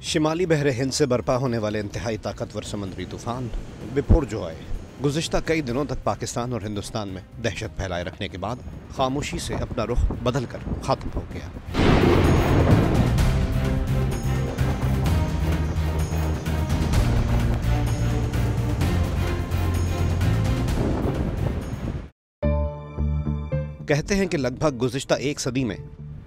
شمالی بحر ہند سے برپا ہونے والے انتہائی طاقتور سمندری طوفان بپورجوائے گزشتہ کئی دنوں تک پاکستان اور ہندوستان میں دہشت پھیلائے رکھنے کے بعد خاموشی سے اپنا رخ بدل کر ختم ہو گیا۔ کہتے ہیں کہ لگ بھگ گزشتہ ایک صدی میں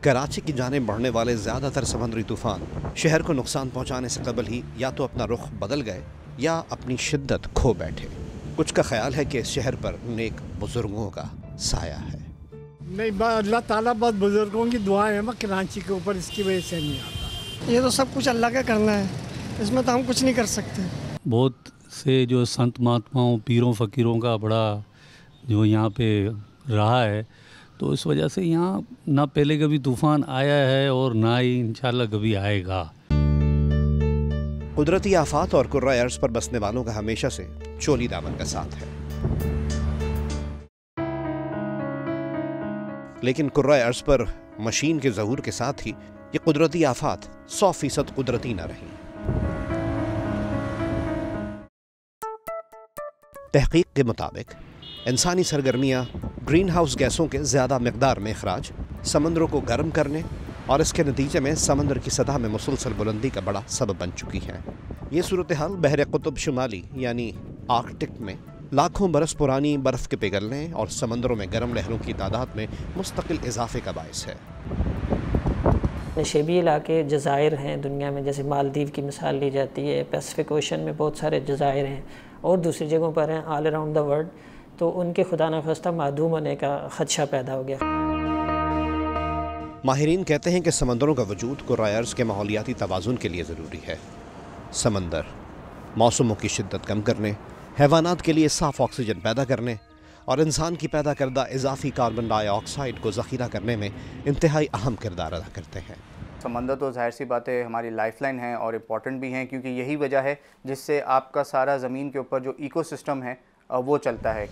کراچی کی جانب بڑھنے والے زیادہ تر سمندری طوفان شہر کو نقصان پہنچانے سے قبل ہی یا تو اپنا رخ بدل گئے یا اپنی شدت کھو بیٹھے۔ کچھ کا خیال ہے کہ اس شہر پر نیک بزرگوں کا سایہ ہے۔ نہیں، اللہ تعالیٰ بس بزرگوں کی دعا ہے کراچی کے اوپر، اس کی وجہ سے نہیں آتا۔ یہ تو سب کچھ اللہ کا کرنا ہے، اس میں تو ہم کچھ نہیں کر سکتے۔ بہت سے جو سنت مہاتماؤں پیروں فقیروں کا بڑا جو یہاں پہ رہا ہے، تو اس وجہ سے یہاں نہ پہلے کبھی طوفان آیا ہے اور نہ ہی انشاءاللہ کبھی آئے گا۔ قدرتی آفات اور کرۂ ارض پر بسنے والوں کا ہمیشہ سے چولی دامن کا ساتھ ہے، لیکن کرۂ ارض پر مشین کے ظہور کے ساتھ ہی یہ قدرتی آفات 100% قدرتی نہ رہیں۔ تحقیق کے مطابق انسانی سرگرمیاں گرین ہاؤس گیسوں کے زیادہ مقدار میں اخراج، سمندروں کو گرم کرنے اور اس کے نتیجے میں سمندر کی سطح میں مسلسل بلندی کا بڑا سبب بن چکی ہے۔ یہ صورتحال بحر قطب شمالی یعنی آرکٹک میں لاکھوں برس پرانی برف کے پگھلنے اور سمندروں میں گرم لہروں کی تعداد میں مستقل اضافے کا باعث ہے۔ نشیبی علاقے جزائر ہیں دنیا میں، جیسے مالدیو کی مثال لی جاتی ہے، پیسفک اوشن میں بہت سارے جزائر ہیں اور دوسری جگہوں پر ہیں آل اراؤنڈ دا ورلڈ، تو ان کے خدا نخواستہ معدوم ہونے کا خدشہ پیدا ہو گیا۔ ماہرین کہتے ہیں کہ سمندروں کا وجود کرۂ ارض کے ماحولیاتی توازن کے لیے ضروری ہے۔ سمندر موسموں کی شدت کم کرنے، حیوانات کے لیے صاف آکسیجن پیدا کرنے اور انسان کی پیدا کردہ اضافی کاربن ڈائی آکسائیڈ کو ذخیرہ کرنے میں انتہائی اہم کردار ادا کرتے ہیں۔ سمندر تو ظاہر سی بات ہے ہماری لائف لائن ہے اور امپورٹنٹ بھی ہیں، کیونکہ یہی وجہ ہے جس سے آپ کا سارا زمین کے اوپر جو ایکو سسٹم ہے وہ چلتا ہے۔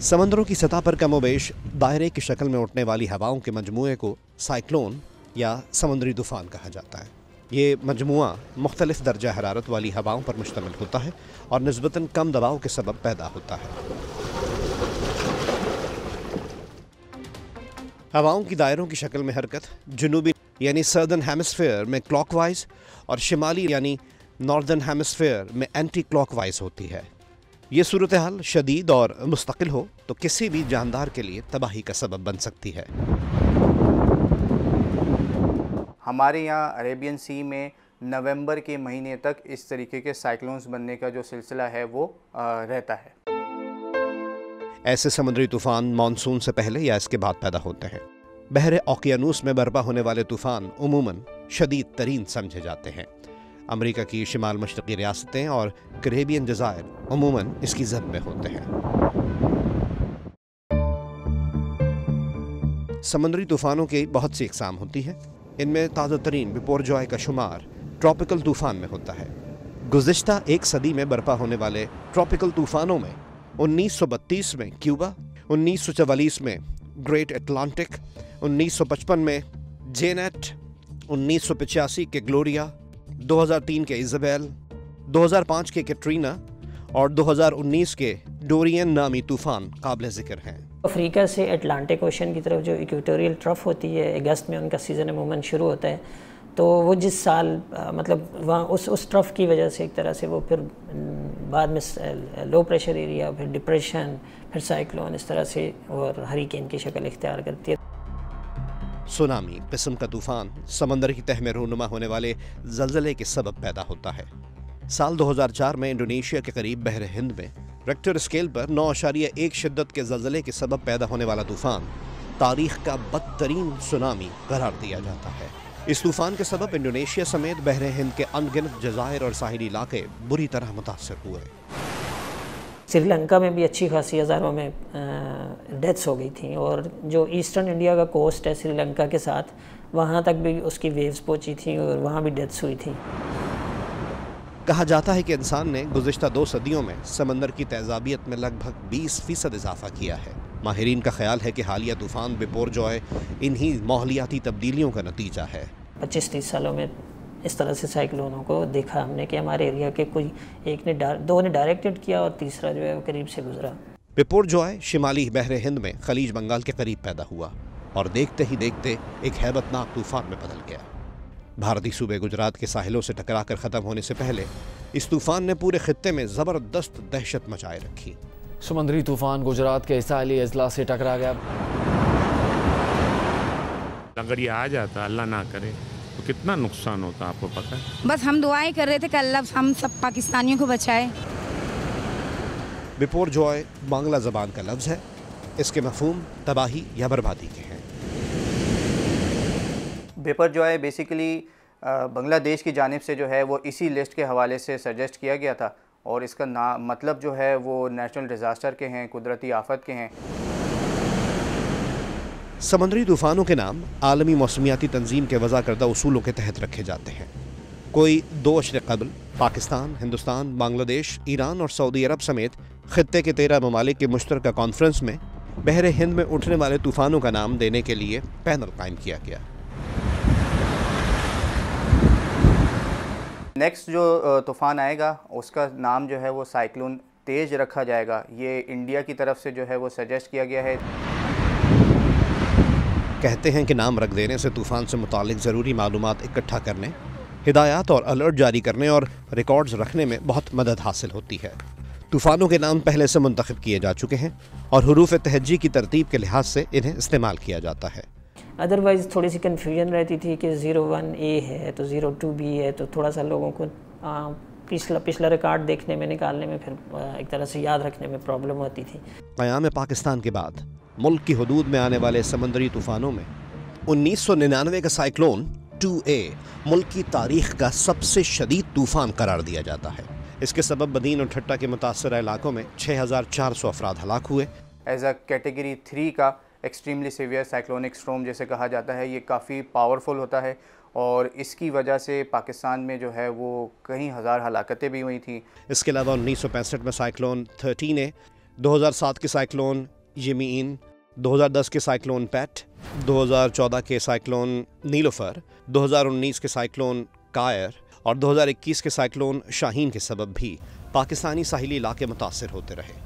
سمندروں کی سطح پر کم و بیش دائرے کی شکل میں اٹھنے والی ہواؤں کے مجموعے کو سائیکلون یا سمندری طوفان کہا جاتا ہے۔ یہ مجموعہ مختلف درجہ حرارت والی ہواؤں پر مشتمل ہوتا ہے اور نسبتاً کم دباؤ کے سبب پیدا ہوتا ہے۔ ہواؤں کی دائروں کی شکل میں حرکت جنوبی یعنی سردرن ہیمسفیئر میں کلاک وائز اور شمالی یعنی ناردرن ہیمسفیئر میں اینٹی کلاک وائز ہوتی ہے۔ یہ صورتحال شدید اور مستقل ہو تو کسی بھی جاندار کے لیے تباہی کا سبب بن سکتی ہے۔ ہمارے یہاں عربین سی میں نومبر کے مہینے تک اس طریقے کے سائیکلونز بننے کا جو سلسلہ ہے وہ رہتا ہے۔ ایسے سمندری طوفان مانسون سے پہلے یا اس کے بعد پیدا ہوتے ہیں۔ بحر اوقیانوس میں برپا ہونے والے طوفان عموماً شدید ترین سمجھے جاتے ہیں۔ امریکہ کی شمال مشرقی ریاستیں اور کریبین جزائر عموماً اس کی زد میں ہوتے ہیں۔ سمندری طوفانوں کی بہت سی اقسام ہوتی ہیں، ان میں تازہ ترین بپورجوائے کا شمار ٹراپیکل طوفان میں ہوتا ہے۔ گزشتہ ایک صدی میں برپا ہونے والے ٹراپیکل طوفانوں میں 1932 میں کیوبا، 1944 میں گریٹ اٹلانٹک، 1955 میں جینیٹ، 1985 کے گلوریا، 2003 کے ایزابیل، 2005 کے کیٹرینا اور 2019 کے ڈورین نامی طوفان قابل ذکر ہیں۔ افریقہ سے اٹلانٹک اوشن کی طرف جو ایکویٹوریل ٹرف ہوتی ہے، اگست میں ان کا سیزن عموماً شروع ہوتا ہے، تو وہ جس سال مطلب وہاں اس ٹرف کی وجہ سے ایک طرح سے وہ پھر بعد میں لو پریشر ایریا، پھر ڈپریشن، پھر سائیکلون، اس طرح سے اور ہریکین کی شکل اختیار کرتی ہے۔ سونامی قسم کا طوفان سمندر کی تہہ میں رونما ہونے والے زلزلے کے سبب پیدا ہوتا ہے۔ سال 2004 میں انڈونیشیا کے قریب بحر ہند میں ریکٹر اسکیل پر 9.1 شدت کے زلزلے کے سبب پیدا ہونے والا طوفان تاریخ کا بدترین سونامی قرار دیا جاتا ہے۔ اس طوفان کے سبب انڈونیشیا سمیت بحر ہند کے ان گنت جزائر اور ساحلی علاقے بری طرح متاثر ہوئے۔ سری لنکا میں بھی اچھی خاصی ہزاروں میں ڈیتھس ہو گئی تھیں، اور جو ایسٹرن انڈیا کا کوسٹ ہے سری لنکا کے ساتھ، وہاں تک بھی اس کی ویوز پہنچی تھیں اور وہاں بھی ڈیتھس ہوئی تھیں۔ کہا جاتا ہے کہ انسان نے گزشتہ 2 صدیوں میں سمندر کی تیزابیت میں لگ بھگ 20% اضافہ کیا ہے۔ ماہرین کا خیال ہے کہ حالیہ طوفان بپورجوائے انہی ماحولیاتی تبدیلیوں کا نتیجہ ہے۔ 25-30 سالوں میں اس طرح سے سائیکلونوں کو دیکھا ہم نے کہ ہمارے ایریا کے کوئی ایک نے دو نے ڈائریکٹڈ کیا اور تیسرا جو ہے وہ قریب سے گزرا۔ بپور جوائے شمالی بحر ہند میں خلیج بنگال کے قریب پیدا ہوا اور دیکھتے ہی دیکھتے ایک ہیبت ناک طوفان میں بدل گیا۔ بھارتی صوبے گجرات کے ساحلوں سے ٹکرا کر ختم ہونے سے پہلے اس طوفان نے پورے خطے میں زبردست دہشت مچائے رکھی۔ سمندری طوفان گجرات کے ساحلی اضلاع سے ٹکرا گیا۔ اگر یہ آ جاتا اللہ نہ کرے تو کتنا نقصان ہوتا آپ کو پتہ ہے؟ بس ہم دعائیں کر رہے تھے کہ اللہ ہم سب پاکستانیوں کو بچائے۔ بپور جوائے بانگلہ زبان کا لفظ ہے، اس کے مفہوم تباہی یا بربادی کے ہیں۔ بپور جوائے بیسیکلی بنگلہ دیش کی جانب سے جو ہے وہ اسی لسٹ کے حوالے سے سجیسٹ کیا گیا تھا، اور اس کا مطلب جو ہے وہ نیشنل ڈیزاسٹر کے ہیں، قدرتی آفت کے ہیں۔ سمندری طوفانوں کے نام عالمی موسمیاتی تنظیم کے وضع کردہ اصولوں کے تحت رکھے جاتے ہیں۔ کوئی 2 اشر قبل پاکستان، ہندوستان، بنگلہ دیش، ایران اور سعودی عرب سمیت خطے کے 13 ممالک کی مشترکہ کانفرنس میں بحر ہند میں اٹھنے والے طوفانوں کا نام دینے کے لیے پینل قائم کیا گیا۔ نیکسٹ جو طوفان آئے گا اس کا نام جو ہے وہ سائیکلون تیج رکھا جائے گا۔ یہ انڈیا کی طرف سے جو ہے وہ سجیسٹ کیا گیا ہے۔ کہتے ہیں کہ نام رکھ دینے سے طوفان سے متعلق ضروری معلومات اکٹھا کرنے، ہدایات اور الرٹ جاری کرنے اور ریکارڈز رکھنے میں بہت مدد حاصل ہوتی ہے۔ طوفانوں کے نام پہلے سے منتخب کیے جا چکے ہیں اور حروف تہجی کی ترتیب کے لحاظ سے انہیں استعمال کیا جاتا ہے۔ ادروائز تھوڑی سی کنفیوژن رہتی تھی کہ 01A ہے تو 02B ہے، تو تھوڑا سا لوگوں کو پچھلا ریکارڈ دیکھنے میں، نکالنے میں، پھر ایک طرح سے یاد رکھنے میں پرابلم ہوتی تھی۔ قیام پاکستان کے بعد ملک کی حدود میں آنے والے سمندری طوفانوں میں 1999 کا سائیکلون 2A ملک کی تاریخ کا سب سے شدید طوفان قرار دیا جاتا ہے۔ اس کے سبب بدین اور ٹھٹا کے متاثرہ علاقوں میں 6400 افراد ہلاک ہوئے۔ ایز اے کیٹیگری 3 کا ایکسٹریملی سیویئر سائیکلونک اسٹارم جیسے کہا جاتا ہے، یہ کافی پاورفل ہوتا ہے اور اس کی وجہ سے پاکستان میں جو ہے وہ کئی ہزار ہلاکتیں بھی ہوئی تھیں۔ اس کے علاوہ 1965 میں سائیکلون 13A، 2007 کے سائیکلون یمین، 2010 کے سائیکلون پیٹ، 2014 کے سائیکلون نیلوفر، 2019 کے سائیکلون کائر اور 2021 کے سائیکلون شاہین کے سبب بھی پاکستانی ساحلی علاقے متاثر ہوتے رہے۔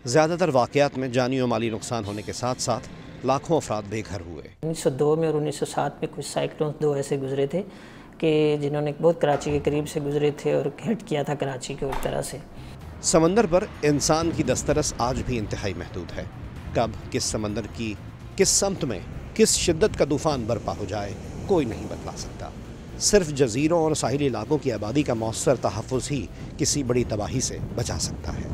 زیادہ تر واقعات میں جانی و مالی نقصان ہونے کے ساتھ ساتھ لاکھوں افراد بے گھر ہوئے۔ 1902 میں اور 1907 میں کچھ سائیکلونز 2 ایسے گزرے تھے کہ جنہوں نے بہت کراچی کے قریب سے گزرے تھے اور ہٹ کیا تھا کراچی کو ایک طرح سے۔ سمندر پر انسان کی دسترس آج بھی انتہائی محدود ہے۔ کب کس سمندر کی کس سمت میں کس شدت کا طوفان برپا ہو جائے کوئی نہیں بتلا سکتا۔ صرف جزیروں اور ساحلی علاقوں کی آبادی کا مؤثر تحفظ ہی کسی بڑی تباہی سے بچا سکتا ہے۔